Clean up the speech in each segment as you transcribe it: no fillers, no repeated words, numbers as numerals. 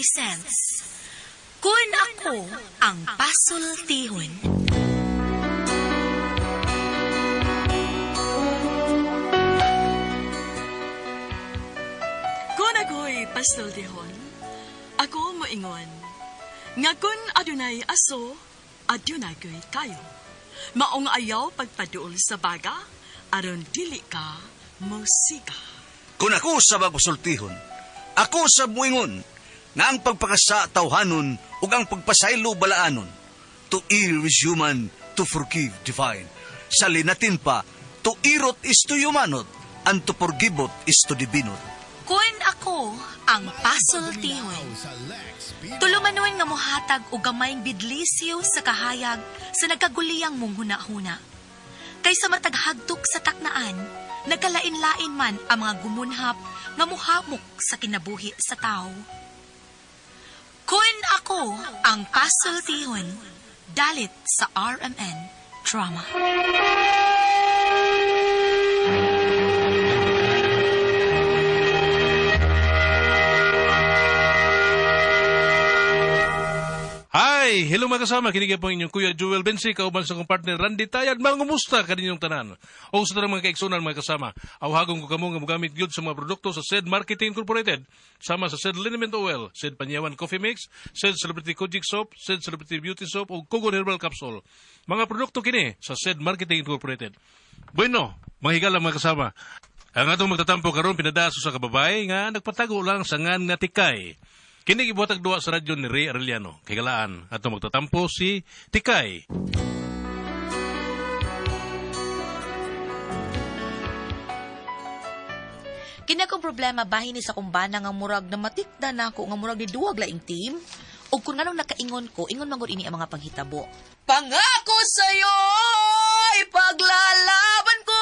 presents Kun Ako Ang Pasultihon. Kun ako'y pasultihon, ako moingon. Nga kun adunay aso, adunay ko'y kayo. Maong ayaw pagpaduol sa baga, aron dili ka musika. Kung ako sa magpasultihon, ako sa muingon, nga ang pagpakasa tawhanon ug ang pagpasaylo balaanon. To err is human, to forgive divine. Sa linatin pa, to irot is to humanot, and to forgivot is to divinot. Kun Ako Ang Pasultihon. Tulumanon nga mohatag og gamayng bidlisyo sa kahayag sa nagkaguliyang mong huna-huna. Kaysa mataghagtok sa taknaan, nagkalain-lain man ang mga gumunhap nga muhamok sa kinabuhi sa tao. Kun Ako Ang Pasultihon, dalit sa RMN Drama. Hi! Hello mga kasama, kinig po inyong Kuya Joel Bensi, kauban sa kong partner Randy Tayad. Mga ngumusta kaninyong tanan? O sa tanang mga kaigsunan mga kasama, awhagong ko kamo nga mugamit gyud sa mga produkto sa SED Marketing Incorporated, sama sa SED Liniment Oil, SED Panyawan Coffee Mix, SED Celebrity Kojic Soap, SED Celebrity Beauty Soap, o Kugon Herbal Capsule. Mga produkto kini sa SED Marketing Incorporated. Bueno, mga higala mga kasama, ang atong magtatampo karon pinadaso sa kababay nga nagpatago lang sa ngan nga tikay. Kini gibuhatag duwa sa radyo ni Ray Arellano. Kagalaan, ato magtatampo si Tikay. Kini akong problema bahin ni sa kumbana nga murag na matikda na ako nga murag ni duwag laing team. O kung anong nakaingon ko, ingon mangod ini ang mga panghitabo. Pangako sa'yo, ipaglalaban ko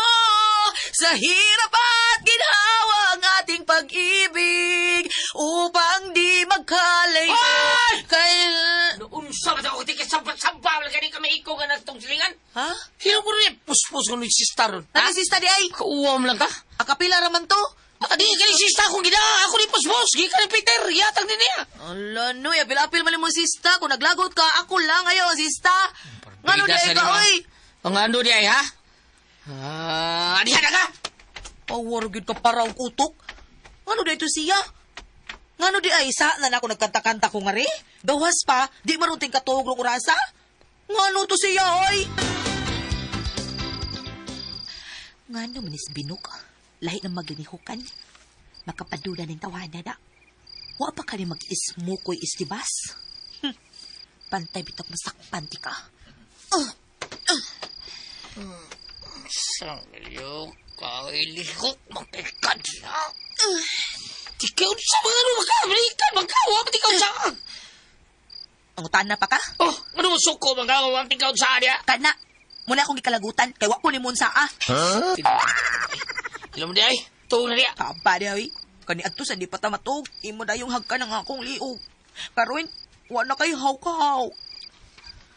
sa hirap at ginhawa ang ating pag-ibig upang di magkalay. Kay... Unsa ba ako tikas sampal lang kani kami ikaw ka na itong silingan? Ha? Sino ko rin puspos ko ni sista ron? Nakasista di ay? Kauwam lang ka? Akapila raman to? Di ka ni sista kung gina ako ni puspos. Gi ka ni Peter, yatang din niya. Ala no, apil-apil man mo sista. Kung naglagot ka, ako lang ayo sista. Ngano di ay ka, oy? Ang ano di ay, ha? Diyan na ka? Pawargid ka parang utok. Ngano di ito siya? Ngano di ay sa na ako nagkanta-kanta ko nga rin? Gawas pa, di marunting katuog ng urasa? Ngano to siya, oy? Ngano manis binok? Lahi ng maglinihukan. Makapadula ng tawanan na. Wa pa ka rin mag-ismukoy istibas. Pantay bitak masakpan ti ka. Sangyo, kailihok, makikad siya. Tikaw sa mga makabalikan, magkawa, matikaw sa ka. Ang utana pa ka? Oh, ano mo suko, magkawa, matikaw sa niya. Kana, muna akong gikalagutan, kay wako ni Munsa ah. Alam mo di ay, tuong na niya. Kapa di ay. Kani adto sa di pa ta matug, imo na yung hagka ng akong liog. Karon, wa na kay haw-kaw.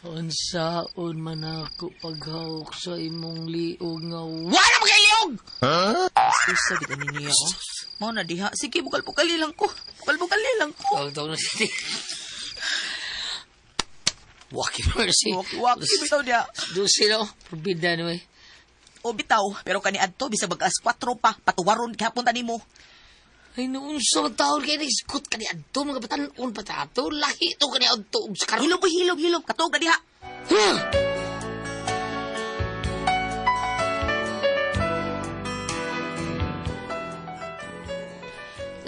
Unsaon man ako paghawak sa imong liog nga wala magkaliog! Isa gid ani niya ko. Mao na diha, sige bukal-bukali lang ko. Bukal-bukali lang ko. Tawag na siya. Waki mo na siya. Waki bitaw dia. Dusi no, probida no eh. O bitaw, pero kani adto bisa bagas 4 pa, patuwaron gihapon tani mo. Ay noon sa taon kaya nag-iskot ka ni Adto, mga batanon pa tato, lahi to ka ni Adto, sa karoon. Hilom, katog na diha. Huh!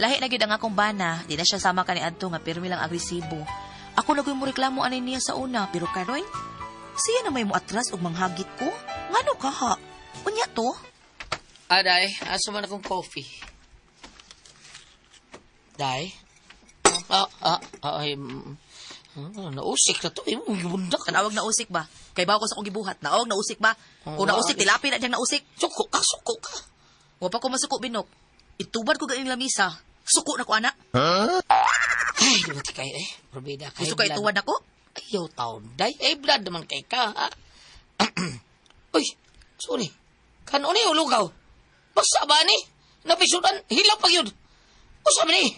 Lahi na gyud ang akong bana, di na siya sama kani adto nga pirmi lang agresibo. Ako na mo reklamo ani niya sa una, pero karon siya na may mo atras og manghagit ko. Ngano ka ha? Unya to? Aday, aso man akong coffee. Day? Nausik na to. Imong gibundak. Tanawag na usik ba? Kay bawo ko sa akong gibuhat. Naog na usik ba? Kung nausik, tilapin na diyang nausik. Suko ka. Wa pa ko masuko, Binok. Itubad ko ganing lamisa. Suko na ko, anak. Ay, di ba kay probida. Gusto ka ituwad ako? Ayaw taon. Day, blood naman kay ka, ha? Uy, sorry. Kanon ni ulugaw. Basta ba ni? Napisudan, hilang pag yun. O sabi ni,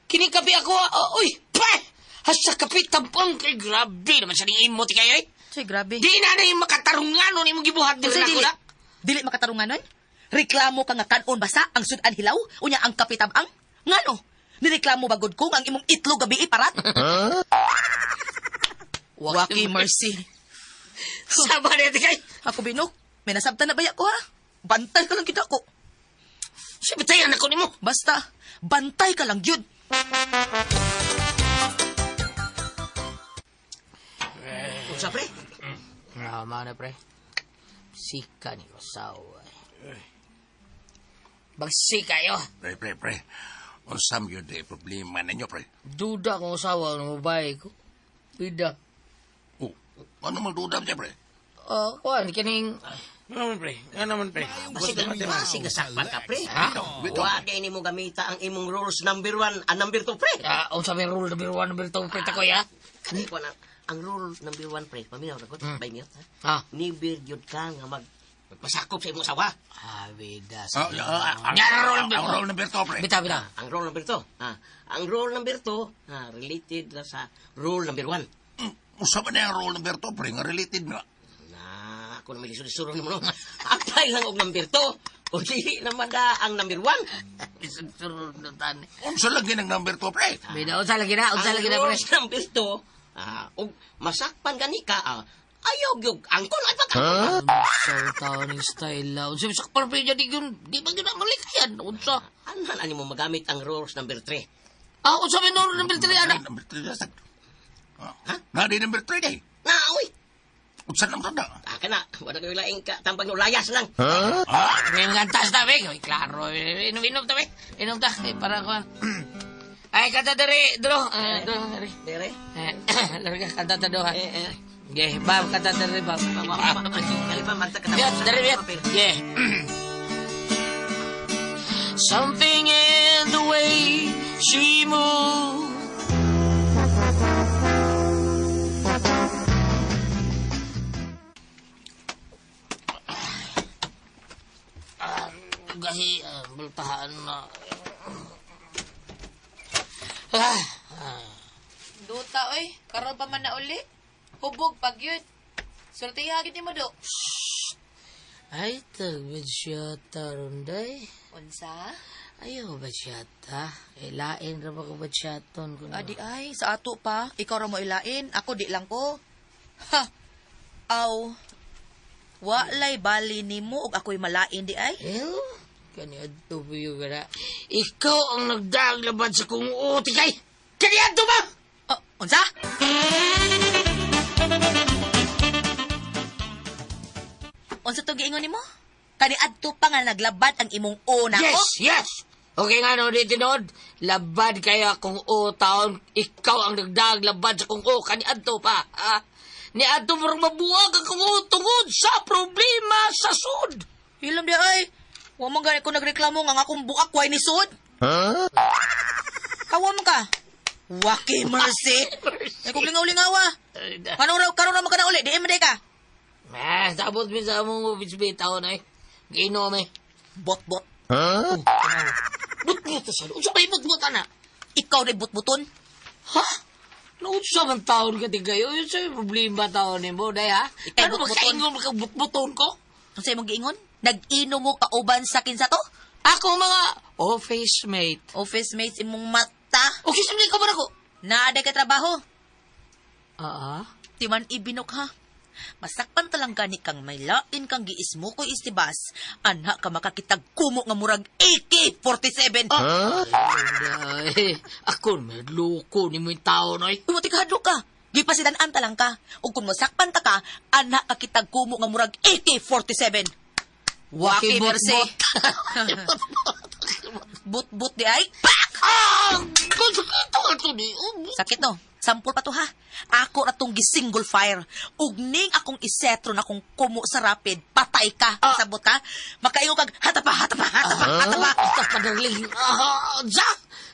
kinikapi ako, uy, Pah! Hasa kapit tampang kay grabe naman sa ning imo ti kayo eh. Say, grabe. Di na na yung makatarungan nun imong gibuhat din Say, na dili. kuda. Dili makatarungan nun? Reklamo ka nga kanon basa ang sudan hilaw? Unya ang kapitabang? Ngano? Nireklamo bagod ko ang imong itlog gabi iparat? Waki mercy. Sama na ti kay. Ako binok, may nasabtan na baya ko ha? Bantay ka lang kita ko. Sa bitayan ako nimo. Basta, bantay ka lang yun. Unsa pre? Na pre. Sika ni kasawa. Bagsika yo. Pre. Unsam yun di problema ninyo, pre. Duda kong asawa ng babae ko. Bida. Oh, ano magdudam niya, pre? Kuan, kining... Ano naman, pre? Basi gasakpan ka, pre. Ha? Wa kay nimo gamita ang imong rules number 1 and number 2, pre. Unsa may rule number 1, number 2, pre, takoy, ha? Kani ko na ang rule number 1, pre. Paminaw na ko, by minute, Ha? ha? Never yun ka nga magpasakop sa imong asawa. Bida. Ang role number 2, pre. Bita. Ang rule number 2, ang rule number 2, related na sa rule number 1. Usa ba na ang role number 2, pre? Nga related na. Ako na milisod-isuro nimo no. Apply lang og number 2. O dili naman da ang number 1. Isunod na tani. Unsa lagi ng number 2, pre? Bida, unsa lagi na, Ang pre. rules number 2, og masakpan gani ka, ayaw gyud angkon ay pagka. Sa tao ng style lang. Unsa may sakpan, pre, jadi yun, di ba yun ang malikayan? Unsa? Anan ani mo magamit ang rules number 3. Unsa may rule number 3, anak? Number 3 na sa... Na di number 3 day. Na uy. Unsa naman na? Kana, wala ko laing ka tampang no layas lang. May mga antas na, be. Oy, klaro. Inom ta, be. Inom ta. Para ko. Ay, kanta dari, dro. Dari. Dere. Larga, kanta ta do, ha. Yeah, bab, kanta dari, bab. Kali pa manta ka Biyat, dari, biyat. Yeah. Something in the way she moves. Gahi, bultahan na. Duta, oy. Karon pa man na uli. Hubog pag yun. Sultihagin ni mo do. Ay, tagbid siya tarunday. Unsa? Ayaw ba siya ta? Ilain ra ba ko ba siya ton? Adi ay, sa ato pa. Ikaw ra mo ilain. Ako di lang ko. Ha! Aw. Walay bali nimo ug ako'y malain di ay. Kani adto buyo gara. Ikaw ang nagdaglabad sa kong uti kay. Kani adto ba? Unsa? Unsa to giingon nimo? Kani adto pa nga naglabad ang imong una ko? Yes. Okay nga no, di tinod. Labad kaya kung taon, ikaw ang nagdaglabad sa kung kani adto pa. Ha? Ni adto mo mabuwag ang kung tungod sa problema sa sud. Hilam di ay. Wa man gani ko nagreklamo nga akong buak way ni sud. Kawa mo ka. Waki mercy. Ay kung lingaw-lingawa. Karon ra ka na uli, di man ka. Sabot mi sa among bitaw na eh. Giinom eh. Bot-bot. But-but sa unsa may but-but ana? Ikaw rin butbuton. Ha? Naunsa man taon ka tigayo? Yun sa'yo problema taon ni mo, day ha? Ikay Ano but-buton. magkaingon mo ka but-buton ko? Ang sa'yo mong giingon? Nag-inom mo kauban sa kinsa to? Ako mga office mate. Office mates imong mata. Okay, sabi ka ba ako? Naada ka trabaho. Di man ibinok ha. Masakpan talang gani kang may lain kang giismo ko istibas. Anha ka makakitag kumo nga murag AK-47. Ay, ako may loko ni mo yung tao na eh. Umatikahadlo ka. Di pa sidan talang ka. O kung masakpan ta ka, anha ka kitag kumo nga murag AK-47. Waki mercy. But-but di ay. Sakit no. Sampol pa to ha. Ako ratong gi-single fire. Ug ning akong isetro na kung kumo sa rapid, patay ka. Sabot ha. Makaingo kag hatapa. Padaling.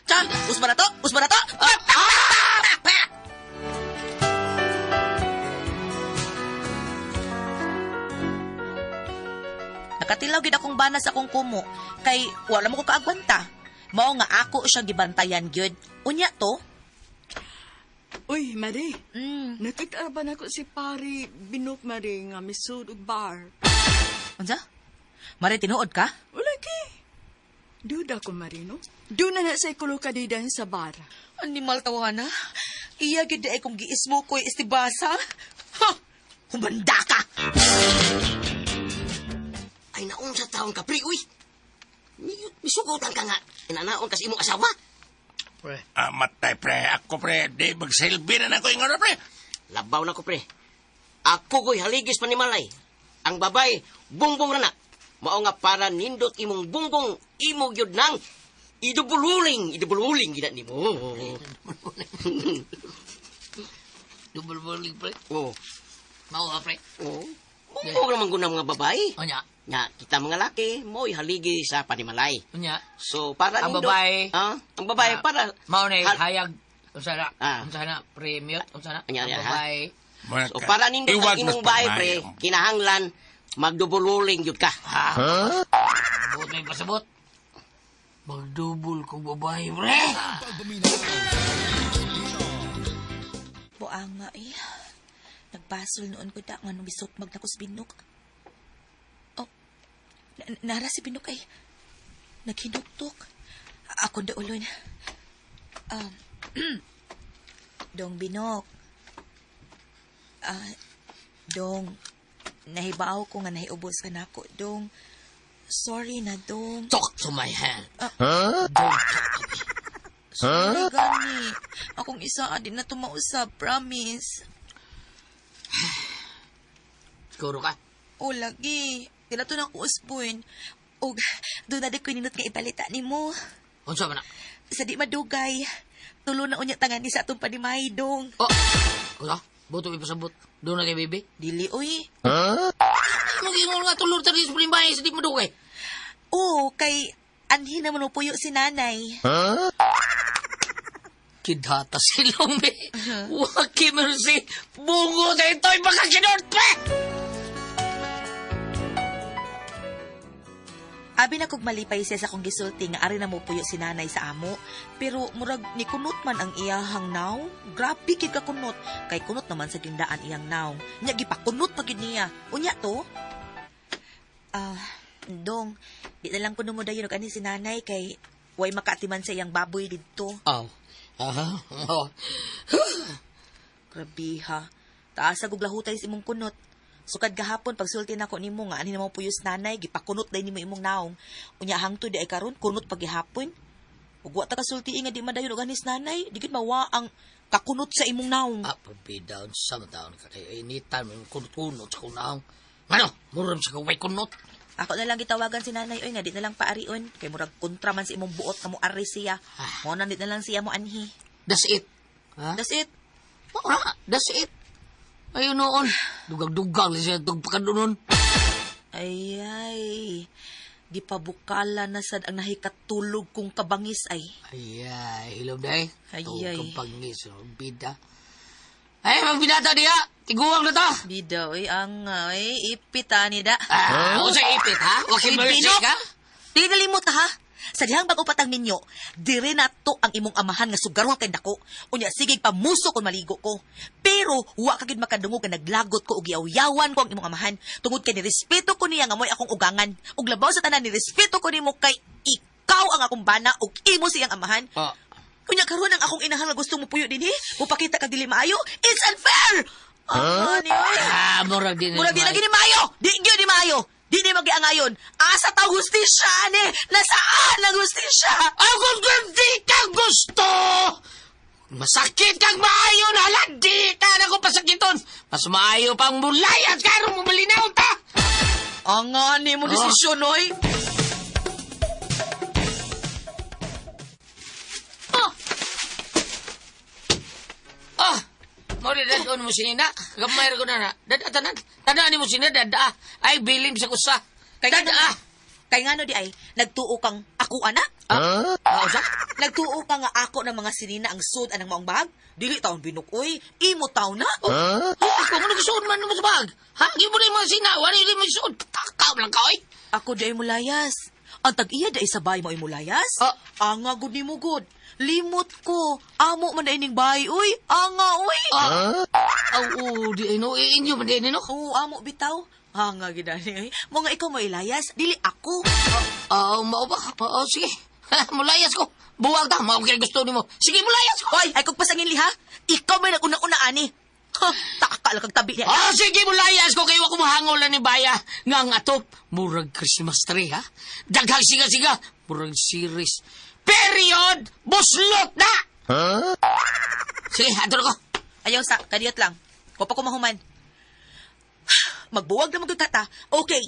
Chan, usba na to. Nakatilaw gid akong bana sa akong kumo. Kay wala mo ko kaagwanta. Mao nga ako siya gibantayan gyud. Unya to, Uy, Mari. Mm. Nakita-araban ako si Pari Binok Mari nga misud og bar. Unsa? Mare tinuod ka? Wala ki. Duda ko, Marino. Doon na sa ikulukadedan sa bar. Animal tawana. Iya gid ay kung giis mo ko istibasa. Ha! Humanda ka. Ay naon sa taon ka, pre, uy. Misugutan ka nga. Inanaon kasi imong asawa. Pre. Matay, pre. Ako, pre. Di magsilbi na ko yung ano, pre. Labaw na ko, pre. Ako ko'y haligis panimalay. Ang babay, bungbong rana. Mao nga para nindot imong bungbong imo gyud nang idubululing gina nimo. Double-bulling, pre. Oh, Mao ka, pre. oh. Bungbong naman guna mga babae. Unya. Nga, kita mga laki, mo'y haligi sa panimalay. Unya. So, para Ang nindot... babae. Ang babae, para... Mao na Hal- hayag. Unsa na? Ah. Unsa na? Premium? Unsa na? Anya, Ang ha? babae. So, para nindot ang imong bahay, pre, kinahanglan, magdubululing yun ka. Ha? Buot may pasabot. Magdubol kong babae, pre. Buang nga eh. Nagbasol noon ko da nga nung bisot magnakos binok. Oh, nara si binok ay naghinuktok. Ako da ulon. Dong binok. Dong, nahibaw ko nga nahiubos ka na ako. Dong, sorry na, Dong. Talk to my hand. Sorry, gani. Akong isa din na tumausap, promise. Siguro ka. O, lagi. Kaya to na ako uspoin. O, doon na di ko ninot nga ibalita ni mo. Unsa man na? Sa di madugay. Tulo na unya tangan ni sa atong panimay, Dong. Oh. Kuya, buto may pasabot. Doon na kay baby. Dili, uy. Mag-ingol nga tulor tali sa primbay sa di madugay. Oo, kay anhi naman upuyo si nanay. Kidhata silong be. Waki man si bungo sa ito'y baka kinort pe! Abi na kog malipay siya sa kong gisulti nga ari na mo puyo si nanay sa amo. Pero murag ni kunot man ang iyahang naw. Grabe kid ka kunot. Kay kunot naman sa gindaan iyang naw. Nya gipakunot pa gid niya. Unya to? Dong, di na lang kuno mo dayon og ani si nanay kay way makaatiman sa iyang baboy didto. Oh. Oh. Grabe ha. Taas sa guglahutay sa imong kunot. Sukad gahapon pagsulti nako nimo nga ani na mo puyos nanay gipakunot day nimo imong naong. Unya hangtod di ay karon kunot pag gihapon. Ug wa ta kasulti nga di madayon og anis nanay, di gid mawa ang kakunot sa imong naong. Pabida sa taon ka kay anytime yung kunot sa kunaong. Ano? Muram sa kaway kunot. Ako na lang gitawagan si nanay oy nga di na lang paarion kay murag kontra man sa imong buot kamo ari siya. Mo na di na lang siya mo anhi. That's it. Ha? That's it. Ora, that's it. Ayun noon. Dugang-dugang siya itong pakadunon. Ay. Gipabukala na sad ang nahikatulog kong kabangis ay. Ay, ilaw day. Ay. Itong pangis, bida. Ay, magbidata diya. Tiguang na ta. Bida oy ang ay ipita ni da. Ako sa ipit, ha? Wakil mercy Pinok! ka? Di nalimot ha. Sa dihang pag-upatang ninyo, dire na to ang imong amahan nga sugarong kay dako. Unya sige pamuso kung maligo ko. Pero wa kagid makadungog nga naglagot ko og yaw-yawan ko ang imong amahan. Tungod kay nirespeto ko niya nga moy akong ugangan. Ug labaw sa tanan nirespeto ko nimo kay ikaw ang akong bana ug imo siyang amahan. Oh. Kunya karon ang akong inahan nga gusto mo puyo dinhi, mupakita kag dili maayo. It's unfair. Ni oy. Murag din. Murag di lagi ni maayo. Di gyud ni maayo. Di ni magiangayon. Asa ta hustisya ani? Nasaan ang hustisya? Ako kung di ka gusto! Masakit kang maayo na halang di ka na ko pasakiton. Mas maayo pang mulayas karong mo malinaw ta. Ang ani mo desisyon, oy. Mau dad on mo sinina. Gamay ko na na. Dad tanan. Tanan ni mo sinina dad. Ay bilim sa kusa. Kay Dad. Kay ngano di ay nagtuo kang ako ana? Sa? Nagtuo ka nga ako ng mga sinina ang sud anang maong bahag? Dili taon binukoy. Imo taon na. Ako mo nagsuod man mo sa bag. Ha? Di mo na yung mga sina. Wala yung mga suod. Takaw lang ka, oy. Ako di ay mulayas. Ang tag-iya da isabay mo imulayas? Ah. Anga gud nimo gud. Limot ko. Amo man da ining bahay, uy. Anga, uy. Di no, inyo man din, no? Oo, amo bitaw. Anga gidani, ay. Mga ikaw mo ilayas, dili ako. Mao ba? Sige. Mulayas ko. Buwag ta, mao kay gusto nimo. Sige, mulayas ko. Hoy, ay kung pasangin liha. Ikaw may nag-una-una ani. Ha, taka lang kag tabi niya. Sige, mulayas ko kayo ako mahangol na ni Baya. Nga ang atop, murag Christmas tree, ha? Daghang siga-siga, murag series. Period! Buslot na! Sige, ato ko. Ayaw sa, kadiyot lang. Wapa ko mahuman. Magbuwag na magkata. Okay.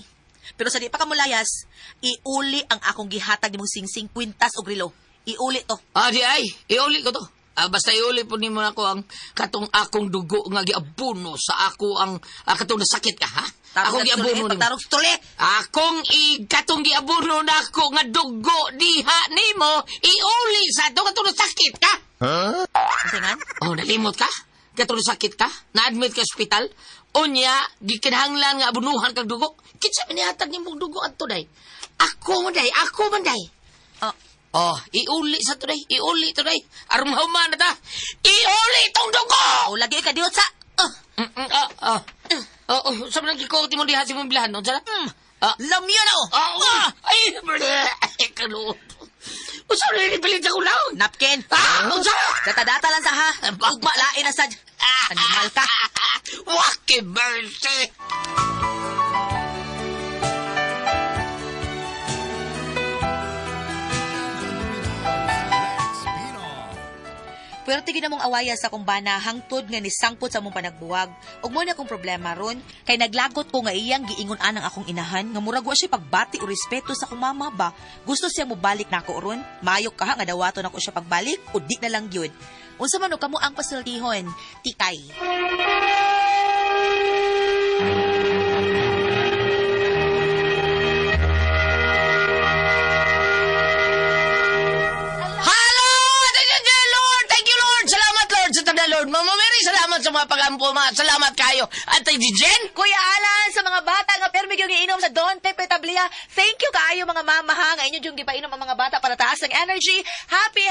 Pero sa di pa ka mulayas, iuli ang akong gihatag ni mong singsing, kwintas o grilo. Iuli to. Di ay, iuli ko to. Basta iuli po ni mo ako ang katong akong dugo nga giabuno sa ako ang katong nasakit ka, ha? Akong giabuno ni mo. Tarong stole. Akong katong giabuno na ako nga dugo diha nimo, iuli sa to katong nasakit ka. Singan? Nalimot ka? Katong nasakit ka? Na-admit ka sa ospital? Unya, gikinahanglan nga abunuhan kag dugo. Kinsa man nihatag nimong dugo adto day? Ako man day. Iuli sa today. Iuli today. Aron mahuman na ta. Iuli tong dugo! O, lagi ka diot sa. Sabi nang kikoti mo diha si mong bilahan, no? Sara? Lamyo na o. Ay, kaluot. Usa rin ipilit ako lang. Napkin. Usa! Data-data lang sa ha. Ugma lain na sa. Animal ka. Waki mercy! Pero tigin na mong awaya sa kong bana hangtod nga nisangpot sa mong panagbuwag. Ug mo na akong problema ron, kay naglagot ko nga iyang giingon anang akong inahan, nga murag wa siya pagbati o respeto sa akong mama ba. Gusto siya mo balik na ako ron, mayok ka nga dawaton ako siya pagbalik, o di na lang yun. Unsa man o kamo ang pasultihon, tikay. Lord, Mama Mary, salamat sa mga pagampo, salamat kayo. At kay Jen? Kuya Alan, sa mga bata nga permi yung iinom sa Don Pepe Tablia, thank you kaayo mga mama ha, nga inyo yung gipainom ang mga bata para taas ng energy. Happy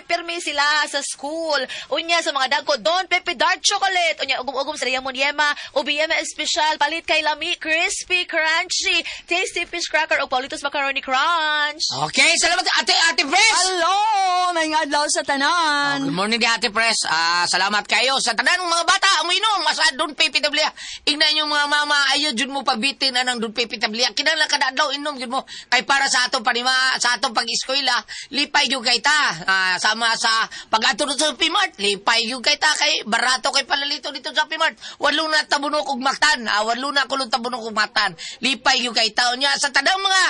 permi sila sa school. Unya sa mga dagko, Don Pepe Dark Chocolate. Unya, ugum-ugum sa Raymond Yema, Ubiyema Espesyal, palit kay Lami, Crispy, Crunchy, Tasty Fish Cracker o Paulitos Macaroni Crunch. Okay, salamat Ate Pres. Hello! May nga adlaw sa tanan. Good morning, Ate Pres. Salamat kayo sa tanan ng mga bata. Uminom, sa Don Pepe Tablia. Ignan yung mga mama, ayaw dyan mo pabitin anang Don Pepe Tablia. Kinala ka na daw, inom dyan mo. Kay para sa atong panima, sa atong pag-iskoila, lipay yung kay ta. Sama sa pag-atulot sa Pimart, lipay yung kay ta. Kay barato kay palalito dito sa Pimart. Walo na tabunok ug maktan. Walo na kulong tabunok ug maktan. Lipay yung kay ta. Unya, sa tanang mga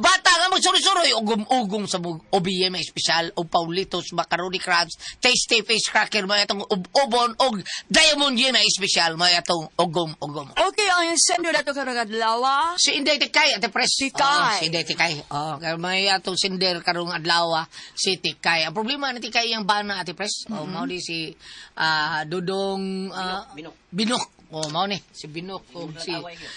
bata nga magsuri-suri, ugum-ugum sa OBM Espesyal o Paulitos Macaroni Crunch, Tasty Fish Cracker, mga itong ubon og Diamond Yema Espesyal, mga itong ugum-ugum. Okay, ang sendo na ito karong adlaw. Si Inday Tikay, Ate Pres. Tikay. Si Inday Tikay. Kaya may atong sinder karong adlaw, si Tikay. Ang problema ni Tikay yung bana, Ate Pres. Mao di si Dudong Binok. Mao ni si Binok o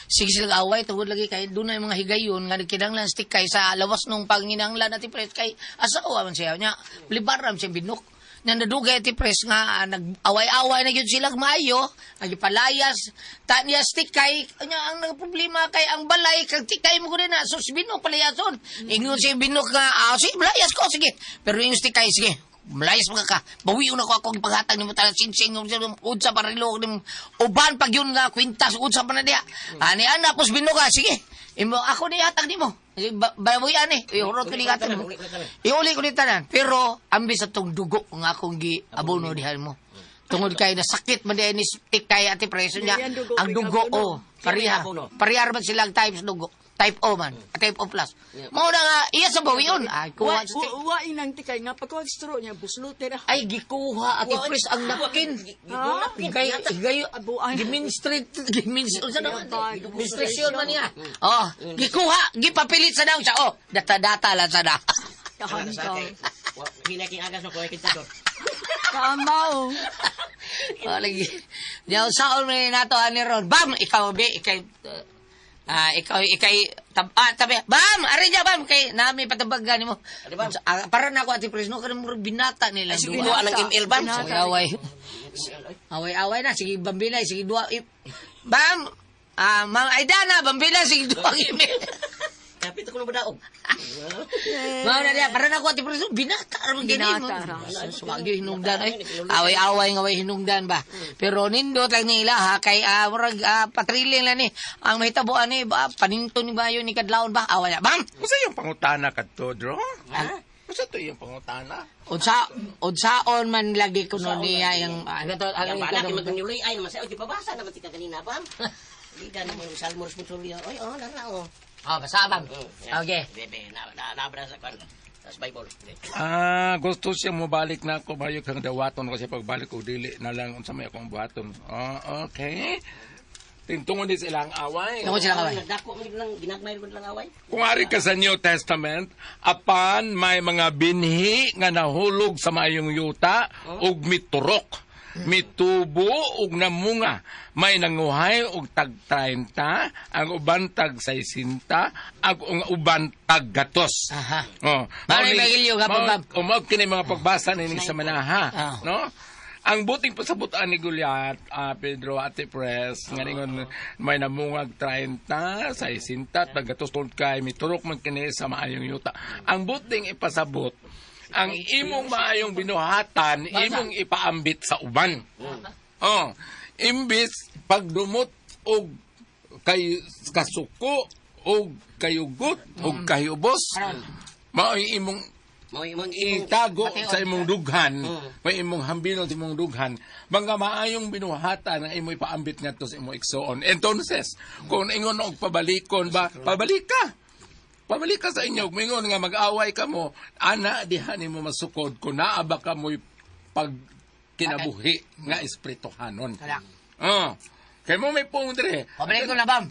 si sila away tungod lagi kay dunay mga higayon nga nagkinahanglan stick kay sa lawas nung panginahanglan Ate Pres kay asawa man siya nya libaram si Binok. Nanadugay Ate Pres nga nag-away-away na yun silang maayo, nagipalayas, tanya stick kay, ang problema kay ang balay, kag tikay mo ko rin na, so si Binok palayason. Ingon si Binok nga, sige, malayas ko, sige. Pero yung stick kay, sige, malayas mga ka, bawiun ako akong ipaghatag ni mo talang sinsing, unsa pa rilog, uban pag yun nga, kwintas, unsa pa na diya. Ani anak, pos Binok ka, sige, ako ni hatag ni mo. Babuyan ihurot ko ligatan mo. Iuli ko ni tanan. Pero ambis atong dugo nga akong gi-abono dihan mo. Tungod kay nasakit man diyan ni stick kay Ate Preso niya. Ang dugo parihar man silang types dugo. Type O man, type O plus. Mao na nga iya sa bawion. Ay kuha sa stick. Wa inang tikay nga pagkuha straw niya busluti na. Ay gikuha Ate Pres ang napkin. Kay gayo giminstration naman. Administration man niya. Gikuha, gipapilit sa daw siya. Data lang sa da. Hinaking agas no ko kita do. Kamaw. Lagi. Diyaw saon man nato ani ron. Bam ikaw be ikay tabi. Bam! Ari niya, bam! Kay nami patabagan mo. Ano, bam? Para na ako, Ate Pres, no? Kanang murag binata nila. Ay, sige, duwa ng ML, bam. Away-away. Away-away na. Sige, bambilay. Sige, duwa. Bam! Ma'am Aidana, bambilay. Sige, duwa ng ML. Kapit ako ng badaog. Ma'am na niya, para na ako, Ate Pres, no? Binata. Binata. Sumagi hinungdan. Away-away nga way hinungdan ba. Pero nindot lang nila, ha? Kay, murag, patriling lang ni. Ang mahitabuan ni, paninto ni Bayo ni Kadlaon ba? Away na. Bam! Usa yung pangutana ka to, Dro? Usa to yung pangutana? Udsaon man lagi ko no niya yung ano to Ang bala, kay magnuloy. Ay, naman sa'yo, di pa basa naman tika kanina, bam. Hindi naman yung salmos mo tuloy. Oy, nara, basa bam. Okay. Bebe, nabra sa kan. Sa Bible. Gusto siya mo balik na ako, bayo kang dawaton kasi pagbalik ko, dili na lang sa may akong buhaton. Okay. Tintungon din silang away. Tungod sila kaway. Nagdako mo lang, ginagmay mo lang away. Kung ari ka sa New Testament, apan may mga binhi nga nahulog sa mayong yuta ug miturok. Mitubo ug namunga. May nanguhay ug tag 30, ang uban tag 60, ang uban tag 100. Aha. Mauni bagilyo ka pa, Bab. Umag kini mga pagbasa ni sa manaha, no? Ang buting pasabutan ni Goliath, Pedro, Ate Pres, nga ningon may namungag 30, 60, tagatos tungod kay miturok man kini sa maayong yuta. Ang buting ipasabot, ang imong maayong binuhatan, imong ipaambit sa uban. Imbis pagdumot og kay kasuko og kayugot og kayubos, maoy imong itago sa imong dughan, may imong hambilon sa imong dughan, mga maayong binuhatan na imo ipaambit ngadto sa imong igsoon. Entonces, kung ingon og pabalikon ba, pabalik ka. Pabalik ka sa inyo, mingon nga mag-away ka mo, ana diha nimo masukod kung naa ba ka mo'y pag kinabuhi nga espirituhanon. Kay mo may pundre. Pabalik ko na, Bam.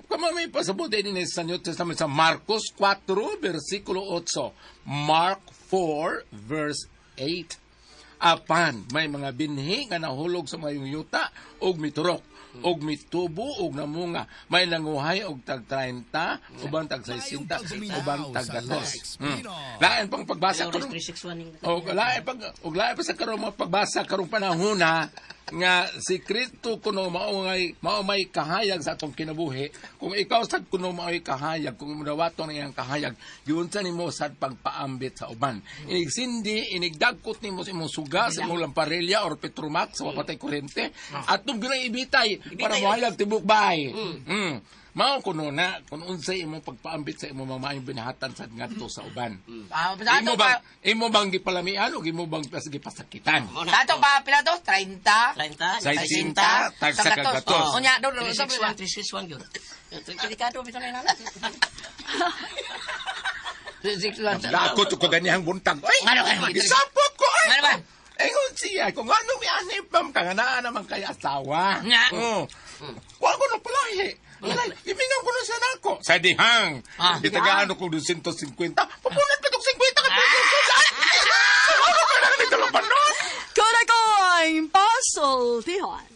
Kamo may pasabot din sa New Testament sa Marcos 4, versikulo 8. Mark 4, verse 8. Apan, may mga binhi nga nahulog sa mayong yuta, og miturok, og mitubo, og namunga. May nanguhay, og tag 30, uban tag 60, uban tag 100. Lain pang pagbasa karong 361. og lain pa sa karong mga pagbasa karong panahon na nga si Kristo kuno mao may kahayag sa atong kinabuhi. Kung ikaw sad kuno mao kahayag, kung dawaton na iyang kahayag, giunsa nimo sad pagpaambit sa uban. Inigsindi, inigdagkot nimo sa imong suga, sa imong lamparilla or Petromax sa patay kurente, atong ibitay para mohayag tibok bahay. Mao kuno na kung unsay imong pagpaambit sa imong mamayong binahatan sa ngadto sa uban. Imo bang gipalamian o imo bang gipasakitan? Dato pa pila to? 30. 30. 60, tag sa kagatos. Unya do 361 yun. Delikado bito na yun. 361. Lakot ko ganihang buntag. Ay, Ano? isapot ko ay. Ano ba? Ingon siya, kung ano may anipam ka nga na naman kay asawa. Nga. Kuha ko na palahi. Imingaw ko na sa nako. Sa dihang. Itagaan ko 250. Papunat pa itong 50 ka pesos. Ano ka na nito laban nun? Kung ako ang pasultihan.